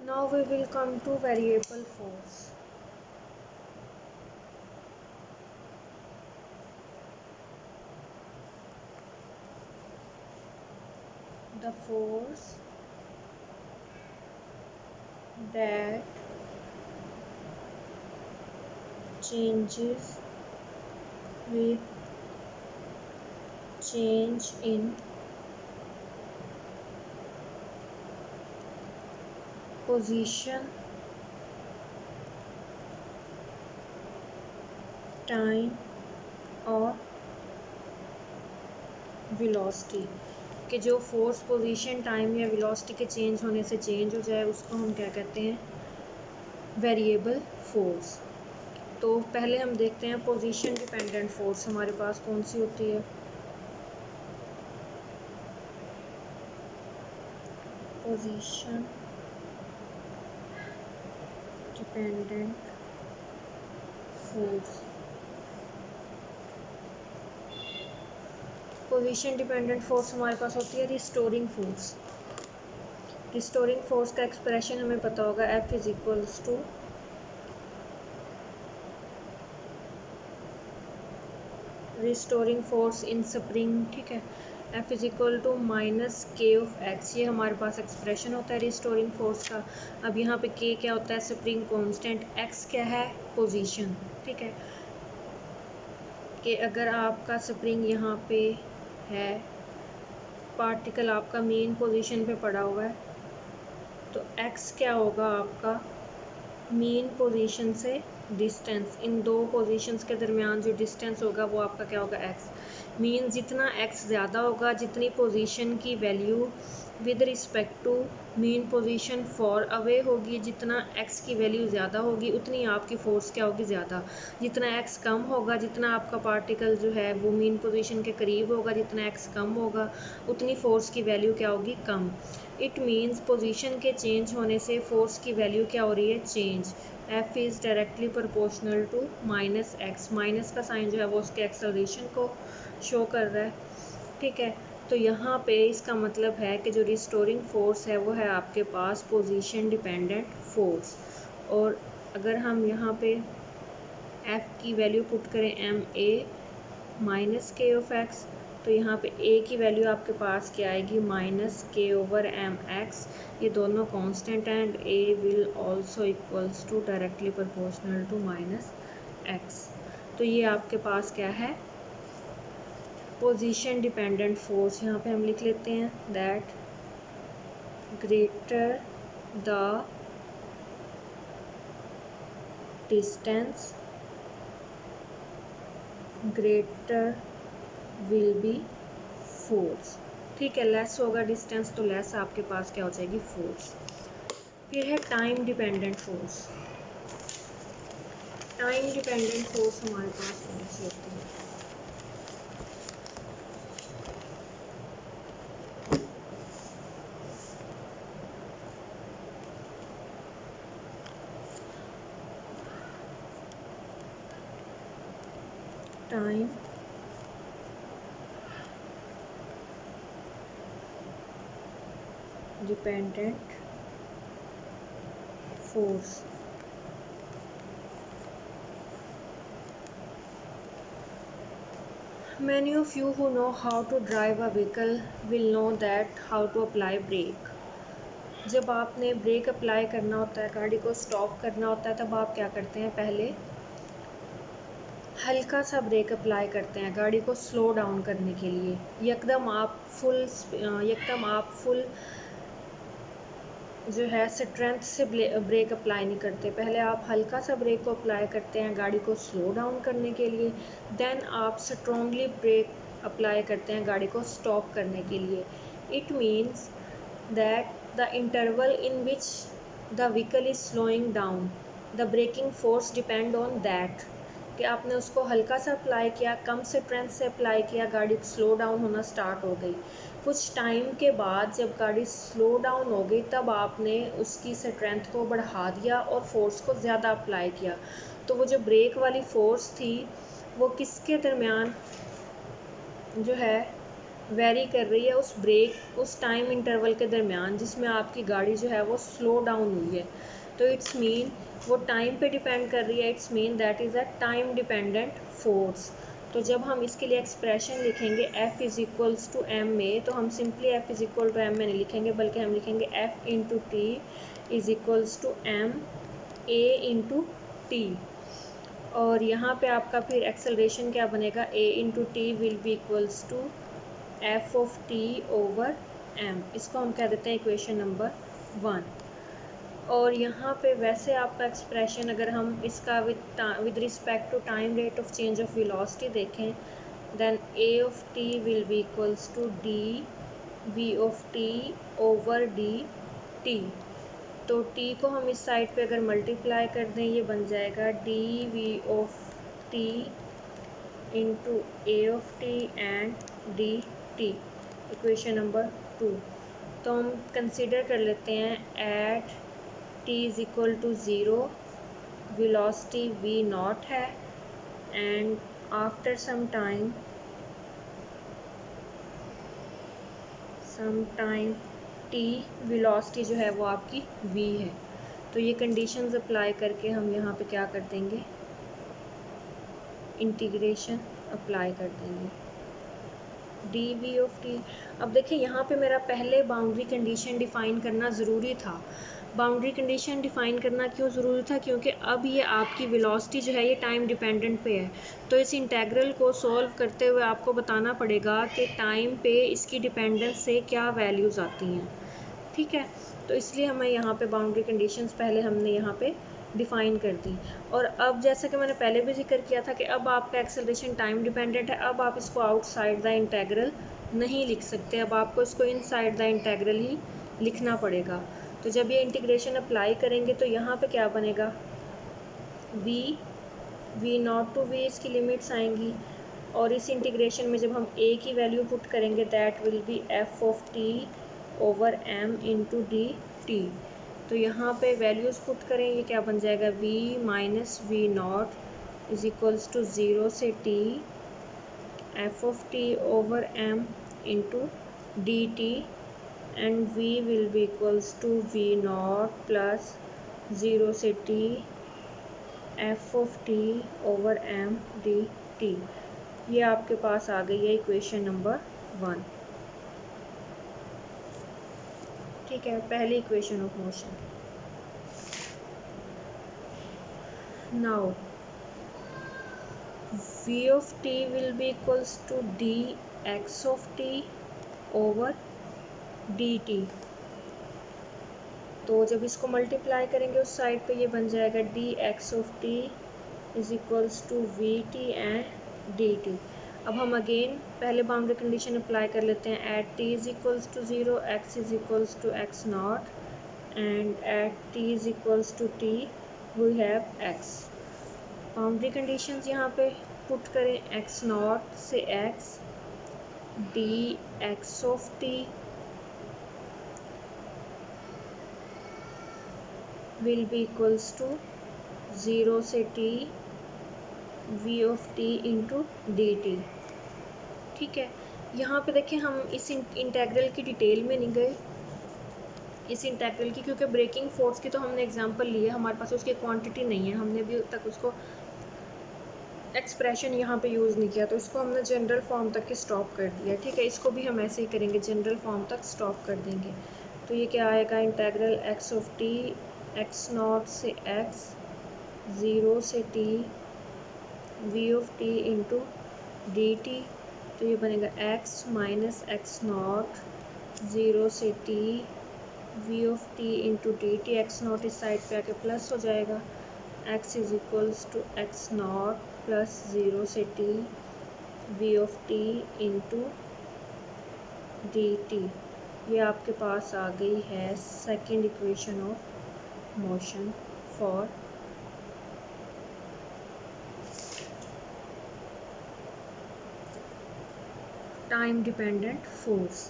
Now we will come to variable force. The force that changes with change in position, time और velocity कि जो force position, time या velocity के change होने से change हो जाए उसको हम क्या कहते हैं, वेरिएबल फोर्स। तो पहले हम देखते हैं पोजीशन डिपेंडेंट फोर्स हमारे पास कौन सी होती है। Position dependent force, position dependent force हमारे पास होती है रिस्टोरिंग फोर्स। रिस्टोरिंग फोर्स का एक्सप्रेशन हमें पता होगा, F is equals to restoring force in spring, ठीक है, F is equal to minus k of x. ये हमारे पास एक्सप्रेशन होता है रिस्टोरिंग फोर्स का। अब यहाँ पे के क्या होता है, स्प्रिंग कांस्टेंट, एक्स क्या है, पोजीशन, ठीक है, कि अगर आपका स्प्रिंग यहाँ पे है, पार्टिकल आपका मेन पोजीशन पे पड़ा हुआ है, तो x क्या होगा आपका, मेन पोजीशन से डिस्टेंस, इन दो पोजीशंस के दरमियान जो डिस्टेंस होगा वो आपका क्या होगा, x। मीन जितना x ज़्यादा होगा, जितनी पोजीशन की value with respect to mean position far away होगी, जितना x की वैल्यू ज़्यादा होगी उतनी आपकी फोर्स क्या होगी, ज़्यादा। जितना x कम होगा, जितना आपका पार्टिकल जो है वो मेन पोजीशन के करीब होगा, जितना x कम होगा उतनी फोर्स की वैल्यू क्या होगी, कम। इट मीन्स पोजीशन के चेंज होने से फोर्स की वैल्यू क्या हो रही है, change. F is directly proportional to minus x, minus का साइन जो है वो उसके एक्सेलरेशन को शो कर रहा है, ठीक है। तो यहाँ पे इसका मतलब है कि जो रिस्टोरिंग फोर्स है वो है आपके पास पोजीशन डिपेंडेंट फोर्स। और अगर हम यहाँ पे F की वैल्यू पुट करें M A minus k of x, तो यहाँ पे a की वैल्यू आपके पास क्या आएगी, माइनस के ओवर एम एक्स। ये दोनों कांस्टेंट हैं and a will also equals to directly proportional to minus x. तो ये आपके पास क्या है, पोजीशन डिपेंडेंट फोर्स। यहाँ पे हम लिख लेते हैं that greater the distance greater will be force, ठीक है। लेस होगा डिस्टेंस तो लेस आपके पास क्या हो जाएगी, फोर्स। फिर है time dependent force. Time dependent force हमारे पास कौन सी होती है, time dependent force. Many of you who know how to drive a vehicle will know that how to apply brake. जब आपने ब्रेक अप्लाई करना होता है, गाड़ी को स्टॉप करना होता है, तब आप क्या करते हैं, पहले हल्का सा ब्रेक अप्लाई करते हैं गाड़ी को स्लो डाउन करने के लिए। एकदम आप फुल जो है स्ट्रेंथ से ब्रेक अप्लाई नहीं करते, पहले आप हल्का सा ब्रेक को अप्लाई करते हैं गाड़ी को स्लो डाउन करने के लिए, देन आप स्ट्रॉन्गली ब्रेक अप्लाई करते हैं गाड़ी को स्टॉप करने के लिए। It means that the interval in which the vehicle is slowing down, the braking force depend on that, कि आपने उसको हल्का सा अप्लाई किया, कम स्ट्रेंथ से अप्लाई किया, गाड़ी स्लो डाउन होना स्टार्ट हो गई। कुछ टाइम के बाद जब गाड़ी स्लो डाउन हो गई तब आपने उसकी स्ट्रेंथ को बढ़ा दिया और फोर्स को ज़्यादा अप्लाई किया। तो वो जो ब्रेक वाली फोर्स थी वो किसके दरमियान जो है वेरी कर रही है उस ब्रेक, उस टाइम इंटरवल के दरमियान जिसमें आपकी गाड़ी जो है वो स्लो डाउन हुई है, तो इट्स मीन वो टाइम पे डिपेंड कर रही है, it's mean that is a time dependent force. तो जब हम इसके लिए एक्सप्रेशन लिखेंगे F is equals to m में, तो हम simply F is equal to m में नहीं लिखेंगे, बल्कि हम लिखेंगे F into t is equals to m a into t. और यहाँ पे आपका फिर एक्सेलरेशन क्या बनेगा, A into t will be equals to F of T over m। इसको हम कह देते हैं इक्वेशन नंबर 1। और यहाँ पे वैसे आपका एक्सप्रेशन अगर हम इसका with respect to time rate of change of velocity देखें, then A of T will be equals to D V of T over D T. तो t को हम इस साइड पे अगर मल्टीप्लाई कर दें, ये बन जाएगा D V of T into A of T and D T, equation number 2। तो हम कंसिडर कर लेते हैं at t is equal to 0 velocity v naught है, and after some time t velocity जो है वो आपकी v है। तो ये कंडीशंस अप्लाई करके हम यहाँ पे क्या कर देंगे, इंटीग्रेशन अप्लाई कर देंगे डी वी ऑफ टी। अब देखिए यहाँ पे मेरा पहले बाउंड्री कंडीशन डिफ़ाइन करना ज़रूरी था। बाउंड्री कंडीशन डिफ़ाइन करना क्यों ज़रूरी था, क्योंकि अब ये आपकी वेलोसिटी जो है ये टाइम डिपेंडेंट पे है, तो इस इंटेग्रल को सॉल्व करते हुए आपको बताना पड़ेगा कि टाइम पे इसकी डिपेंडेंस से क्या वैल्यूज़ आती हैं, ठीक है। तो इसलिए हमें यहाँ पे बाउंड्री कंडीशंस पहले हमने यहाँ पे डिफ़ाइन कर दी। और अब जैसा कि मैंने पहले भी जिक्र किया था कि अब आपका एक्सेलरेशन टाइम डिपेंडेंट है, अब आप इसको आउटसाइड द इंटेग्रल नहीं लिख सकते, अब आपको इसको इनसाइड द इंटेग्रल ही लिखना पड़ेगा। तो जब ये इंटीग्रेशन अप्लाई करेंगे तो यहाँ पे क्या बनेगा, वी नॉट टू वी इसकी लिमिट्स आएंगी, और इस इंटीग्रेशन में जब हम a की वैल्यू पुट करेंगे that will be f of t over m into d T. तो यहाँ पे वैल्यूज़ पुट करें, ये क्या बन जाएगा, v minus v not is equals to 0 से t f of t over m into d t, and v will be equals to v not plus 0 से t f of t over m d t. ये आपके पास आ गई है equation number 1, ठीक है, पहली equation of motion. Now v of t will be equals to dx of t over dt। तो जब इसको मल्टीप्लाई करेंगे उस साइड पे ये बन जाएगा dx of t is equals to vt and dt। अब हम अगेन पहले बाउंड्री कंडीशन अप्लाई कर लेते हैं, at t is equals to 0 x is equals to x naught and at t is equals to t we have x। Boundary conditions यहाँ पे put करें, x not से x d x of T will be equals to 0 से t v of t into d t, ठीक है। यहाँ पे देखिए हम इस इंटेग्रल की डिटेल में नहीं गए, इस इंटेग्रल की, क्योंकि ब्रेकिंग फोर्स की तो हमने एग्जांपल ली है, हमारे पास उसकी क्वांटिटी नहीं है, हमने अभी तक उसको एक्सप्रेशन यहाँ पे यूज़ नहीं किया, तो इसको हमने जनरल फॉर्म तक के स्टॉप कर दिया, ठीक है। इसको भी हम ऐसे ही करेंगे, जनरल फॉर्म तक स्टॉप कर देंगे। तो ये क्या आएगा, integral x of t x not से एक्स 0 से t v of T into d T. तो ये बनेगा एक्स माइनस एक्स नॉट 0 से t v of T into d t. X not इस साइड पे आके प्लस हो जाएगा, x is equals to x not plus 0 से t v of t into d t. ये आपके पास आ गई है second equation of motion for time dependent force.